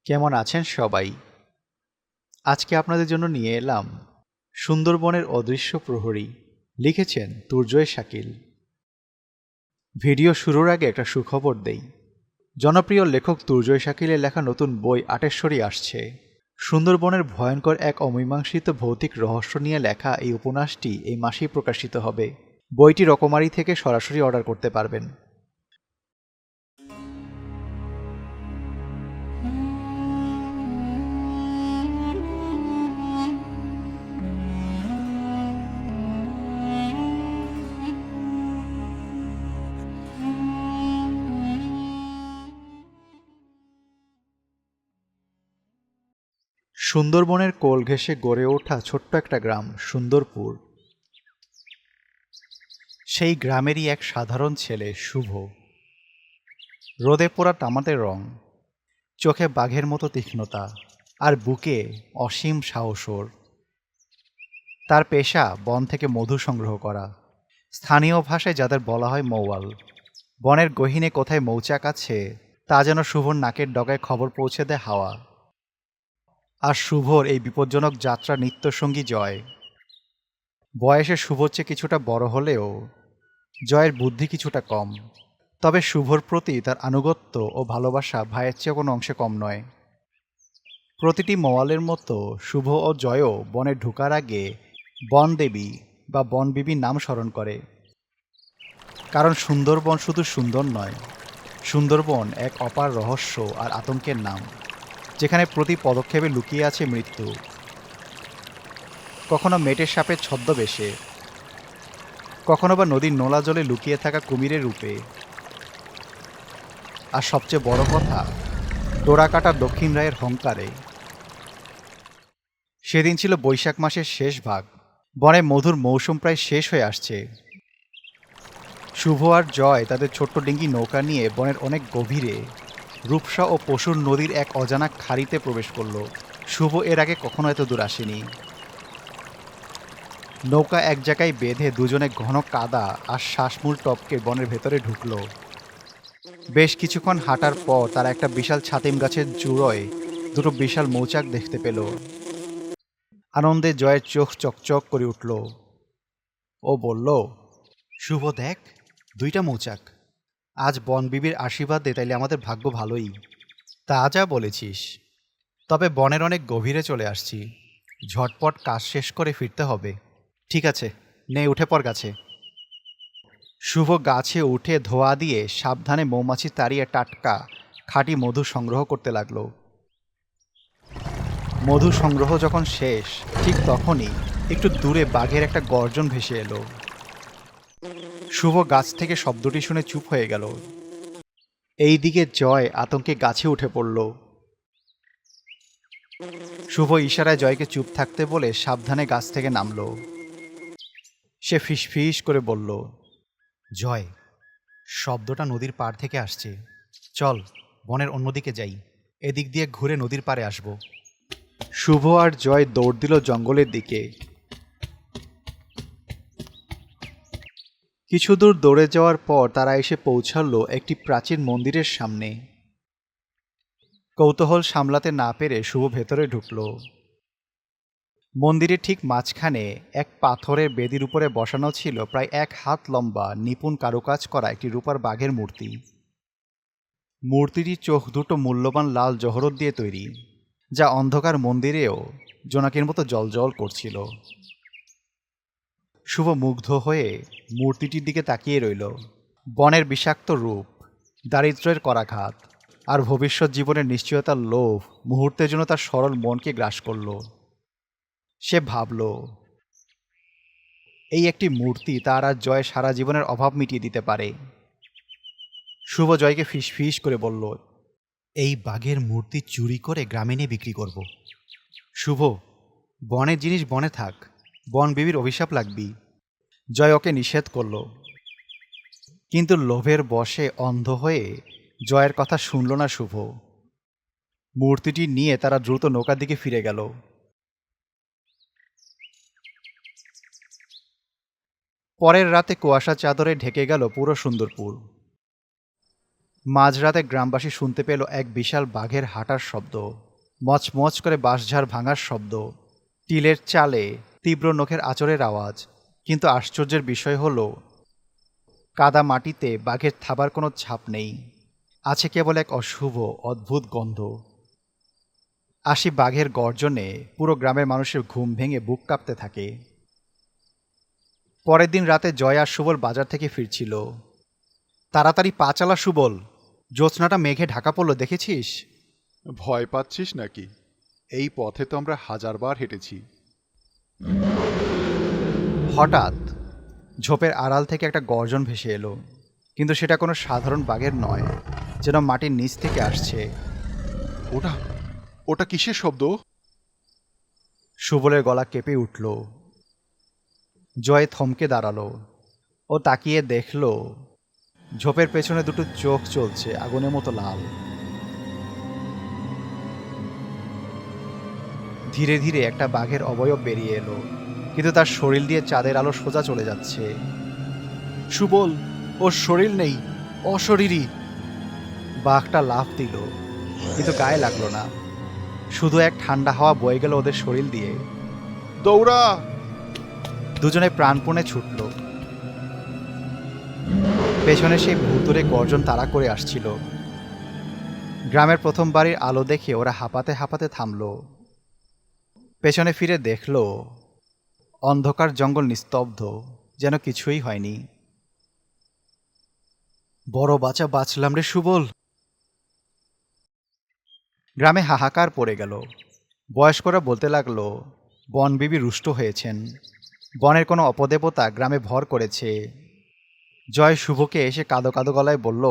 কেমন আছেন সবাই? আজকে আপনাদের জন্য নিয়ে এলাম সুন্দরবনের অদৃশ্য প্রহরী। লিখেছেন তুর্জয় শাকিল। ভিডিও শুরুর আগে একটা সুখবর দেই। জনপ্রিয় লেখক তুর্জয় শাকিলের লেখা নতুন বই আটেশ্বরী আসছে। সুন্দরবনের ভয়ঙ্কর এক অমীমাংসিত ভৌতিক রহস্য নিয়ে লেখা এই উপন্যাসটি এই মাসেই প্রকাশিত হবে। বইটি রকমারি থেকে সরাসরি অর্ডার করতে পারবেন। সুন্দরবনের কোল ঘেঁষে গড়ে ওঠা ছোট্ট একটা গ্রাম সুন্দরপুর। সেই গ্রামেরই এক সাধারণ ছেলে শুভ। রোদে পোড়া তামাটে রং, চোখে বাঘের মতো তীক্ষ্ণতা, আর বুকে অসীম সাহস ওর। তার পেশা বন থেকে মধু সংগ্রহ করা, স্থানীয় ভাষায় যাদের বলা হয় মৌয়াল। বনের গহীনে কোথায় মৌচাক আছে তা যেন শুভর নাকের ডগায় খবর পৌঁছে দেয় হাওয়া। আর শুভর এই বিপজ্জনক যাত্রা নিত্যসঙ্গী জয়। বয়সে শুভর চেয়ে কিছুটা বড় হলেও জয়ের বুদ্ধি কিছুটা কম। তবে শুভর প্রতি তার আনুগত্য ও ভালোবাসা ভাইয়ের চেয়ে কোনো অংশে কম নয়। প্রতিটি মওয়ালের মতো শুভ ও জয়ও বনে ঢোকার আগে বনদেবী বা বনবিবির নাম স্মরণ করে। কারণ সুন্দরবন শুধু সুন্দর নয়, সুন্দরবন এক অপার রহস্য আর আতঙ্কের নাম, যেখানে প্রতি পদক্ষেপে লুকিয়ে আছে মৃত্যু। কখনো মেটের সাপের ছদ্মবেশে, কখনো বা নদীর নোলা জলে লুকিয়ে থাকা কুমিরের রূপে। আর সবচেয়ে বড় কথা, ডোরাকাটা দক্ষিণ রায়ের হংকারে। সেদিন ছিল বৈশাখ মাসের শেষ ভাগ। বনে মধুর মৌসুম প্রায় শেষ হয়ে আসছে। শুভ আর জয় তাদের ছোট্ট ডিঙ্গি নৌকা নিয়ে বনের অনেক গভীরে রূপসা ও পশুর নদীর এক অজানা খাড়িতে প্রবেশ করল। শুভ এর আগে কখনো এত দূর আসেনি। নৌকা এক জায়গায় বেঁধে দুজনে ঘন কাদা আর শ্বাসমূল টপকে বনের ভেতরে ঢুকল। বেশ কিছুক্ষণ হাঁটার পর তারা একটা বিশাল ছাতিম গাছের চূড়োয় দুটো বিশাল মৌচাক দেখতে পেল। আনন্দে জয়ের চোখ চকচক করে উঠল। ও বলল, শুভ দেখ, দুইটা মৌচাক। আজ বনবিবির আশীর্বাদ দে, তাইলে আমাদের ভাগ্য ভালোই। তা যা বলেছিস। তবে বনের অনেক গভীরে চলে আসছি, ঝটপট কাজ শেষ করে ফিরতে হবে। ঠিক আছে, নে উঠে পড় গাছে। শুভ গাছে উঠে ধোয়া দিয়ে সাবধানে মৌমাছি তাড়িয়ে টাটকা খাঁটি মধু সংগ্রহ করতে লাগলো। মধু সংগ্রহ যখন শেষ, ঠিক তখনই একটু দূরে বাঘের একটা গর্জন ভেসে এলো। শুভ গাছ থেকে শব্দটি শুনে চুপ হয়ে গেল। এই দিকে জয় আতঙ্কে গাছে উঠে পড়ল। শুভ ইশারায় জয়কে চুপ থাকতে বলে সাবধানে গাছ থেকে নামল। সে ফিসফিস করে বলল, জয়, শব্দটা নদীর পাড় থেকে আসছে। চল বনের অন্যদিকে যাই, এদিক দিয়ে ঘুরে নদীর পাড়ে আসব। শুভ আর জয় দৌড় দিল জঙ্গলের দিকে। কিছু দূর দৌড়ে যাওয়ার পর তারা এসে পৌঁছালো একটি প্রাচীন মন্দিরের সামনে। কৌতূহল সামলাতে না পেরে শুভ ভেতরে ঢুকল। মন্দিরের ঠিক মাঝখানে এক পাথরের বেদির উপরে বসানো ছিল প্রায় 1 হাত লম্বা নিপুণ কারুকাজ করা একটি রূপার বাঘের মূর্তি। মূর্তিটির চোখ দুটো মূল্যবান লাল জহরত দিয়ে তৈরি, যা অন্ধকার মন্দিরেও জোনাকের মতো জ্বলজ্বল করছিল। শুভ মুগ্ধ হয়ে মূর্তিটির দিকে তাকিয়ে রইল। বনের বিষাক্ত রূপ, দারিদ্র্যের করাঘাত আর ভবিষ্যৎ জীবনের নিশ্চয়তার লোভ মুহূর্তের জন্য তার সরল মনকে গ্রাস করল। সে ভাবল, এই একটি মূর্তি তার আর জয় সারা জীবনের অভাব মিটিয়ে দিতে পারে। শুভ জয়কে ফিস করে বলল, এই বাঘের মূর্তি চুরি করে গ্রামে নিয়ে বিক্রি করব। শুভ, বনের জিনিস বনে থাক, বন বিবির অভিশাপ লাগবি। জয় ওকে নিষেধ করল, কিন্তু লোভের বশে অন্ধ হয়ে জয়ের কথা শুনল না শুভ। মূর্তিটি নিয়ে তারা দ্রুত নৌকার দিকে ফিরে গেল। পরের রাতে কুয়াশা চাদরে ঢেকে গেল পুরো সুন্দরপুর। মাঝরাতে গ্রামবাসী শুনতে পেল এক বিশাল বাঘের হাঁটার শব্দ, মচমচ করে বাঁশঝাড় ভাঙার শব্দ, টিলের চালে তীব্র নখের আঁচড়ের আওয়াজ। কিন্তু আশ্চর্যের বিষয় হল, কাদা মাটিতে বাঘের থাবার কোনো ছাপ নেই, আছে কেবল এক অশুভ অদ্ভুত গন্ধ। আশি বাঘের গর্জনে পুরো গ্রামের মানুষের ঘুম ভেঙে বুক কাঁপতে থাকে। পরের দিন রাতে জয় আর সুবল বাজার থেকে ফিরছিল। তাড়াতাড়ি পা চালা সুবল, জ্যোৎস্নাটা মেঘে ঢাকা পড়ল, দেখেছিস? ভয় পাচ্ছিস নাকি? এই পথে তো আমরা হাজারবার হেঁটেছি। হঠাৎ ঝোপের আড়াল থেকে একটা গর্জন ভেসে এলো, কিন্তু সেটা কোনো সাধারণ বাঘের নয়, যেন মাটির নিচ থেকে আসছে। ওটা ওটা কিসের শব্দ? সুবলের গলা কেঁপে উঠল। জয় থমকে দাঁড়ালো। ও তাকিয়ে দেখল, ঝোপের পেছনে দুটো চোখ চলছে আগুনের মতো লাল। ধীরে ধীরে একটা বাঘের অবয়ব বেরিয়ে এলো, কিন্তু তার শরীর দিয়ে চাঁদের আলো সোজা চলে যাচ্ছে। সুবল, ওর শরীর নেই, অশরীরী। বাঘটা লাফ দিল, কিন্তু গায়ে লাগলো না। শুধু এক ঠান্ডা হাওয়া বয়ে গেল ওদের শরীর দিয়ে। দৌড়া! দুজনে প্রাণপণে ছুটল। পেছনে সেই ভুতুড়ে গর্জন তাড়া করে আসছিল। গ্রামের প্রথম বাড়ির আলো দেখে ওরা হাঁপাতে হাঁপাতে থামল। পেছনে ফিরে দেখল, অন্ধকার জঙ্গল নিস্তব্ধ, যেন কিছুই হয়নি। বড় বাঁচা বাঁচলাম রে সুবল। গ্রামে হাহাকার পড়ে গেল। বয়স্করা বলতে লাগলো, বনবিবি রুষ্ট হয়েছেন, বনের কোনো অপদেবতা গ্রামে ভর করেছে। জয় শুভকে এসে কাঁদো কাঁদো গলায় বলল,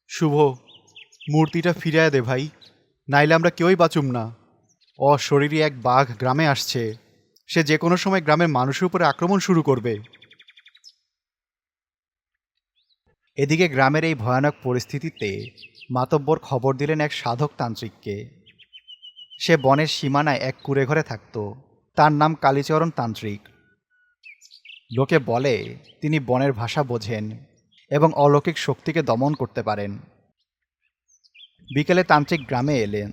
শুভ, মূর্তিটা ফিরিয়ে দে ভাই, নাইলে আমরা কেউই বাঁচুম না। অশরীরী এক বাঘ গ্রামে আসছে, সে যে কোনো সময় গ্রামের মানুষের উপরে আক্রমণ শুরু করবে। এদিকে গ্রামের এই ভয়ানক পরিস্থিতিতে মাতব্বর খবর দিলেন এক সাধক তান্ত্রিককে। সে বনের সীমানায় এক কুঁড়ে ঘরে থাকত। তার নাম কালীচরণ তান্ত্রিক। লোকে বলে তিনি বনের ভাষা বোঝেন এবং অলৌকিক শক্তিকে দমন করতে পারেন। বিকেলে তান্ত্রিক গ্রামে এলেন।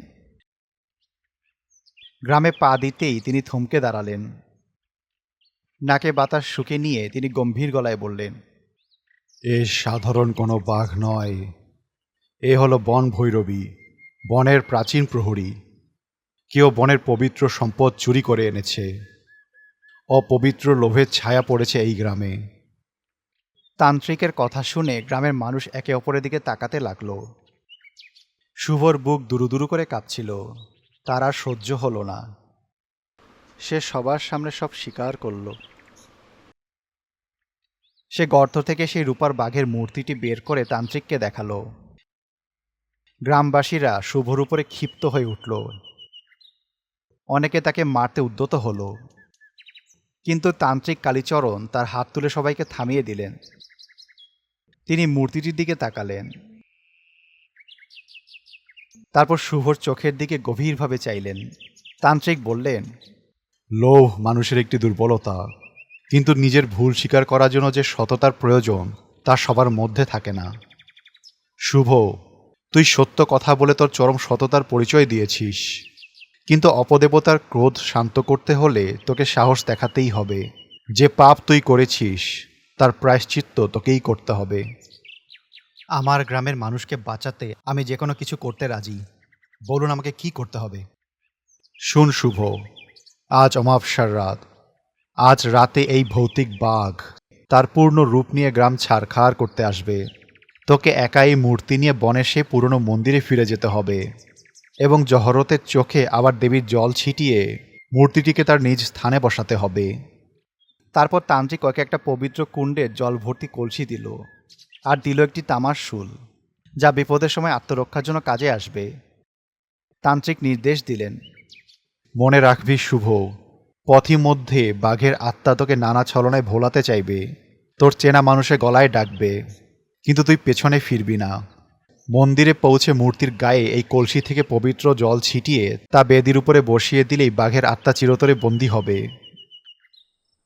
গ্রামে পা দিতেই তিনি থমকে দাঁড়ালেন। নাকে বাতাস শুকে নিয়ে তিনি গম্ভীর গলায় বললেন, এ সাধারণ কোনো বাঘ নয়, এ হলো বন ভৈরবী, বনের প্রাচীন প্রহরী। কেউ বনের পবিত্র সম্পদ চুরি করে এনেছে। অপবিত্র লোভের ছায়া পড়েছে এই গ্রামে। তান্ত্রিকের কথা শুনে গ্রামের মানুষ একে অপরের দিকে তাকাতে লাগলো। শুভর বুক দুরু করে কাঁপছিল। তার আর সহ্য হলো না। সে সবার সামনে সব স্বীকার করল। সে গর্ত থেকে সেই রূপার বাঘের মূর্তিটি বের করে তান্ত্রিককে দেখালো। গ্রামবাসীরা শুভর উপরে ক্ষিপ্ত হয়ে উঠল। অনেকে তাকে মারতে উদ্যত হলো, কিন্তু তান্ত্রিক কালীচরণ তার হাত তুলে সবাইকে থামিয়ে দিলেন। তিনি মূর্তিটির দিকে তাকালেন, তারপর শুভর চোখের দিকে গভীরভাবে চাইলেন। তান্ত্রিক বললেন, লোভ মানুষের একটি দুর্বলতা, কিন্তু নিজের ভুল স্বীকার করার জন্য যে সততার প্রয়োজন তা সবার মধ্যে থাকে না। শুভ, তুই সত্য কথা বলে তোর চরম সততার পরিচয় দিয়েছিস, কিন্তু অপদেবতার ক্রোধ শান্ত করতে হলে তোকে সাহস দেখাতেই হবে। যে পাপ তুই করেছিস তার প্রায়শ্চিত্ত তোকেই করতে হবে। আমার গ্রামের মানুষকে বাঁচাতে আমি যে কোনো কিছু করতে রাজি। বলুন আমাকে কি করতে হবে? শুন শুভ, আজ অমাবস্যার রাত। আজ রাতে এই ভৌতিক বাঘ তার পূর্ণ রূপ নিয়ে গ্রাম ছারখার করতে আসবে। তোকে একা এই মূর্তি নিয়ে বনের সে পুরনো মন্দিরে ফিরে যেতে হবে এবং জহরতের চোখে আবার দেবীর জল ছিটিয়ে মূর্তিটিকে তার নিজ স্থানে বসাতে হবে। তারপর তান্ত্রিক ওকে একটা পবিত্র কুণ্ডে জল ভর্তি কলসি দিল, আর দিল একটি তামার শুল, যা বিপদের সময় আত্মরক্ষার জন্য কাজে আসবে। তান্ত্রিক নির্দেশ দিলেন, মনে রাখবি শুভ, পথিমধ্যে বাঘের আত্মা তোকে নানা ছলনায় ভোলাতে চাইবে, তোর চেনা মানুষের গলায় ডাকবে, কিন্তু তুই পেছনে ফিরবি না। মন্দিরে পৌঁছে মূর্তির গায়ে এই কলসি থেকে পবিত্র জল ছিটিয়ে তা বেদির উপরে বসিয়ে দিলেই বাঘের আত্মা চিরতরে বন্দী হবে।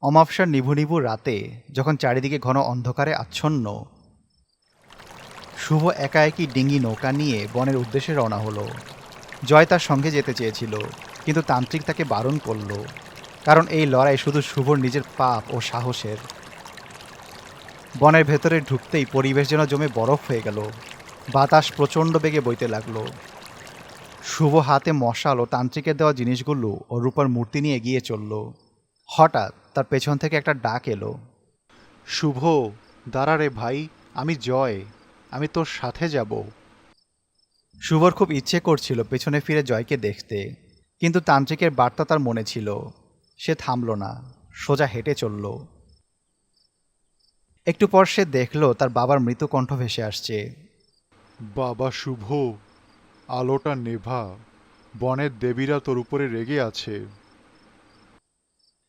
অমাবস্যার নিভু নিভু রাতে যখন চারিদিকে ঘন অন্ধকারে আচ্ছন্ন, শুভ একা একই ডিঙি নৌকা নিয়ে বনের উদ্দেশ্যে রওনা হলো। জয় তার সঙ্গে যেতে চেয়েছিল, কিন্তু তান্ত্রিক তাকে বারণ করল, কারণ এই লড়াই শুধু শুভর নিজের পাপ ও সাহসের। বনের ভেতরে ঢুকতেই পরিবেশ যেন জমে বরফ হয়ে গেল। বাতাস প্রচণ্ড বেগে বইতে লাগলো। শুভ হাতে মশাল ও তান্ত্রিকের দেওয়া জিনিসগুলো ও রূপার মূর্তি নিয়ে এগিয়ে চলল। হঠাৎ তার পেছন থেকে একটা ডাক এলো। শুভ, দাঁড়া রে ভাই, আমি জয়, আমি তোর সাথে যাব। শুভর খুব ইচ্ছে করছিল পেছনে ফিরে জয়কে দেখতে, কিন্তু তান্ত্রিকের বার্তা তার মনে ছিল। সে থামল না, সোজা হেঁটে চলল। একটু পর সে দেখল তার বাবার মৃত কণ্ঠ ভেসে আসছে। বাবা শুভ, আলোটা নেভা, বনের দেবীরা তোর উপরে রেগে আছে।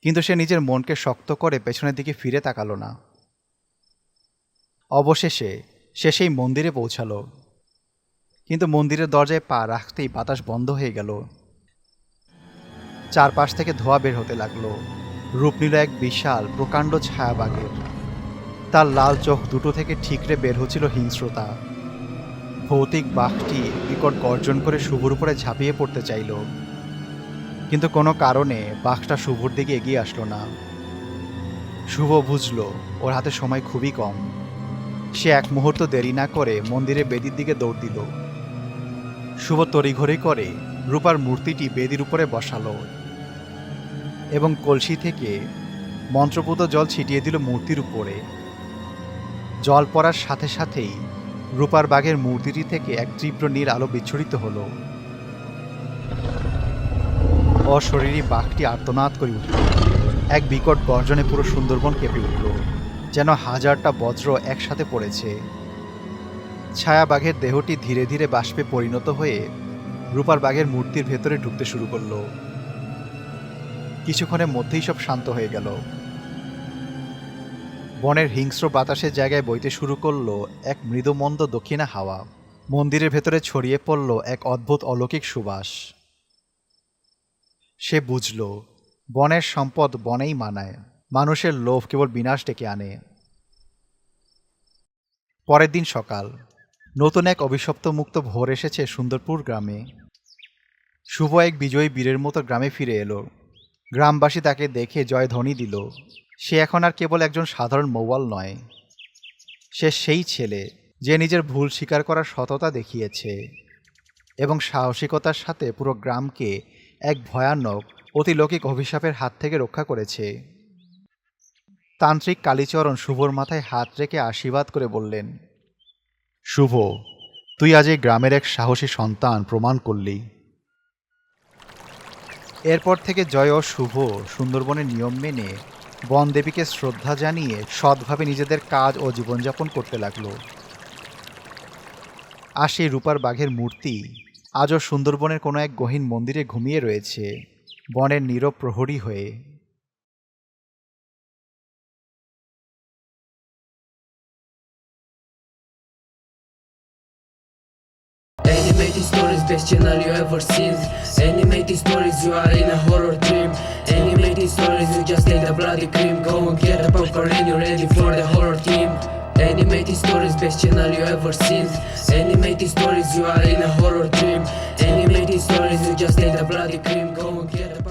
কিন্তু সে নিজের মনকে শক্ত করে পেছনের দিকে ফিরে তাকালো না। অবশেষে সে সেই মন্দিরে পৌঁছালো, কিন্তু মন্দিরের দরজায় পা রাখতেই বাতাস বন্ধ হয়ে গেল। চারপাশ থেকে ধোঁয়া বের হতে লাগলো। রূপ নিল এক বিশাল প্রকাণ্ড ছায়াবাগের। তার লাল চোখ দুটো থেকে ঠিকরে বের হচ্ছিল হিংস্রতা। ভৌতিক বাঘটি বিকট গর্জন করে শুভর উপরে ঝাঁপিয়ে পড়তে চাইল, কিন্তু কোনো কারণে বাঘটা শুভর দিকে এগিয়ে আসলো না। শুভ বুঝল ওর হাতে সময় খুবই কম। সে এক মুহূর্ত দেরি না করে মন্দিরের বেদির দিকে দৌড় দিল। শুভ তড়িঘড়ি করে রূপার মূর্তিটি বেদির উপরে বসালো এবং কলসি থেকে মন্ত্রপুত জল ছিটিয়ে দিল মূর্তির উপরে। জল পড়ার সাথে সাথেই রূপার বাঘের মূর্তিটি থেকে এক তীব্র নীল আলো বিচ্ছুরিত হলো। অশরীরী বাঘটি আর্তনাদ করে উঠল। এক বিকট গর্জনে পুরো সুন্দরবন কেঁপে উঠল, যেন হাজারটা বজ্র একসাথে পড়েছে। ছায়া বাঘের দেহটি ধীরে ধীরে বাষ্পে পরিণত হয়ে রূপার বাঘের মূর্তির ভেতরে ঢুকতে শুরু করলো। কিছুক্ষণের মধ্যেই সব শান্ত হয়ে গেল। বনের হিংস্র বাতাসের জায়গায় বইতে শুরু করলো এক মৃদুমন্দ দক্ষিণা হাওয়া। মন্দিরের ভেতরে ছড়িয়ে পড়ল এক অদ্ভুত অলৌকিক সুবাস। সে বুঝল বনের সম্পদ বনেই মানায়, মানুষের লোভ কেবল বিনাশ ডেকে আনে। পরের দিন সকাল, নতুন এক অভিশপ্ত মুক্ত ভোর এসেছে সুন্দরপুর গ্রামে। শুভ এক বিজয়ী বীরের মতো গ্রামে ফিরে এলো। গ্রামবাসী তাকে দেখে জয়ধ্বনি দিল। সে এখন আর কেবল একজন সাধারণ মৌয়াল নয়, সে সেই ছেলে যে নিজের ভুল স্বীকার করার সততা দেখিয়েছে এবং সাহসিকতার সাথে পুরো গ্রামকে এক ভয়ানক অতিলৌকিক অভিশাপের হাত থেকে রক্ষা করেছে। তান্ত্রিক কালীচরণ শুভর মাথায় হাত রেখে আশীর্বাদ করে বললেন, শুভ, তুই আজ এই গ্রামের এক সাহসী সন্তান প্রমাণ করলি। এরপর থেকে জয় ও শুভ সুন্দরবনের নিয়ম মেনে বনদেবীকে শ্রদ্ধা জানিয়ে সৎভাবে নিজেদের কাজ ও জীবনযাপন করতে লাগলো। আর সেই রূপার বাঘের মূর্তি আজও সুন্দরবনের কোনো এক গহীন মন্দিরে ঘুমিয়ে রয়েছে, বনের নীরব প্রহরী হয়ে। Animated stories, best channel you ever seen. Animated stories, you are in a horror dream. Animated stories, you just take the bloody cream. Go and get the popcorn and you're ready for the horror team. Animated stories, best channel you ever seen. Animated stories, you are in a horror dream. Animated stories, you just take the bloody cream. Go and get the